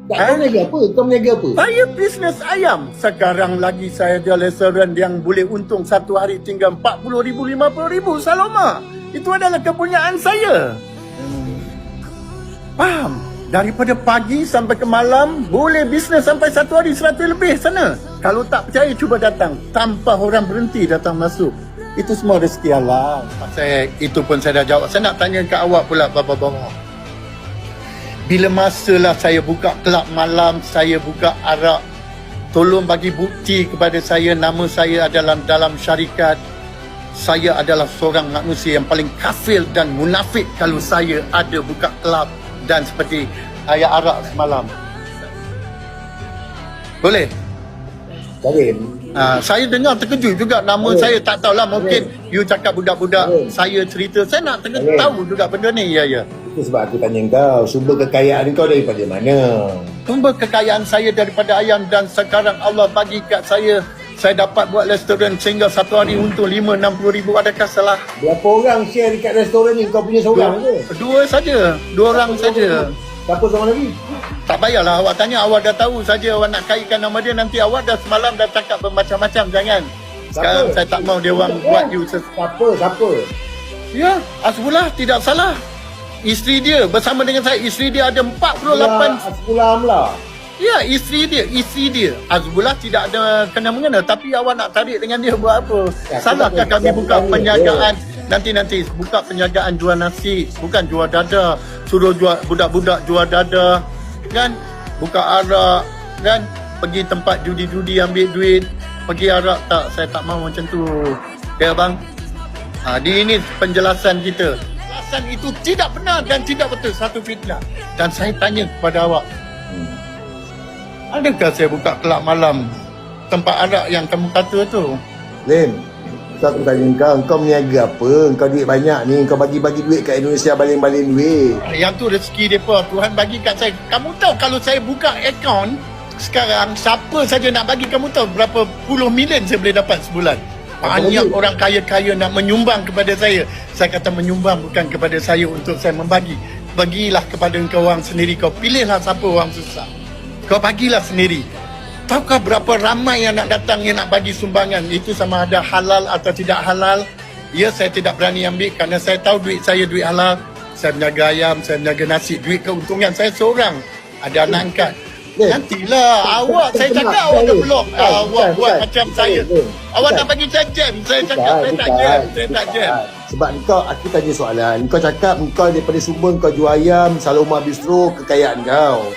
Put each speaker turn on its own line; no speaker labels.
Tak, kau niaga apa? Kau meniaga apa?
Saya bisnes ayam. Sekarang lagi saya ada restoran yang boleh untung satu hari tinggal 40,000, 50,000 Saloma. Itu adalah kepunyaan saya. Faham? Daripada pagi sampai ke malam, boleh bisnes sampai satu hari 100 lebih sana. Kalau tak percaya, cuba datang. Tanpa orang berhenti datang masuk. Itu semua rezeki Allah. Itu pun saya dah jawab. Saya nak tanya ke awak pula, Bapa-bapa. Bila masalah saya buka kelab malam, saya buka arak, tolong bagi bukti kepada saya nama saya adalah dalam syarikat. Saya adalah seorang manusia yang paling kafir dan munafik kalau saya ada buka kelab dan seperti ayat arak semalam. Boleh?
Boleh.
Saya dengar terkejut juga nama saya, tak tahulah mungkin you cakap budak-budak saya cerita. Saya nak tahu juga benda ni. Ya.
Itu sebab aku tanya kau, sumber kekayaan kau daripada mana?
Sumber kekayaan saya daripada ayam dan sekarang Allah bagi kat saya dapat buat restoran sehingga satu hari untung 5-60 ribu. Adakah salah?
Berapa orang share dekat restoran ni? Kau punya seorang ke?
Dua saja. Dua orang saja.
Siapa seorang lagi?
Tak payahlah awak tanya, awak dah tahu saja awak nak kaitkan nama dia. Nanti awak dah semalam dah cakap bermacam-macam, jangan. Sekarang saya tak mau dia orang buat you
Siapa?
Ya, Asbullah tidak salah. Isteri dia bersama dengan saya, isteri dia ada 48.
Asbullah Amla.
Ya, isteri dia. Azbullah tidak ada kena-mengena, tapi awak nak tarik dengan dia buat apa? Salahkah kami buka penjagaan? Nanti buka penjagaan jual nasi, bukan jual dada. Suruh jual budak-budak jual dada, kan? Buka arak, kan? Pergi tempat judi-judi ambil duit, pergi arak. Tak, saya tak mahu macam tu. Ya bang. Di ini penjelasan kita. Penjelasan itu tidak benar dan tidak betul, satu fitnah. Dan saya tanya kepada awak, adakah saya buka kelab malam tempat arak yang kamu kata tu?
Lim, aku tanya kau meniaga apa? Kau duit banyak ni, kau bagi-bagi duit kat Indonesia, baling-baling duit.
Yang tu rezeki mereka, Tuhan bagi kat saya. Kamu tahu kalau saya buka akaun sekarang, siapa saja nak bagi, kamu tahu berapa puluh million saya boleh dapat sebulan? Banyak orang kaya-kaya nak menyumbang kepada saya. Saya kata menyumbang bukan kepada saya untuk saya membagi. Bagilah kepada engkau orang sendiri. Kau pilihlah siapa orang susah, kau bagilah sendiri. Tahukah berapa ramai yang nak datang, yang nak bagi sumbangan? Itu sama ada halal atau tidak halal. Ya, saya tidak berani ambil kerana saya tahu duit saya duit halal. Saya berniaga ayam, saya berniaga nasi. Duit keuntungan saya seorang. Ada anak angkat. Nantilah awak, saya cakap awak dah belum. Awak buat macam saya. Awak nak bagi saya jam. Saya cakap saya tak jam.
Sebab kau, aku tanya soalan. Kau cakap kau daripada sumber kau jual ayam, Saloma Bistro, kekayaan kau.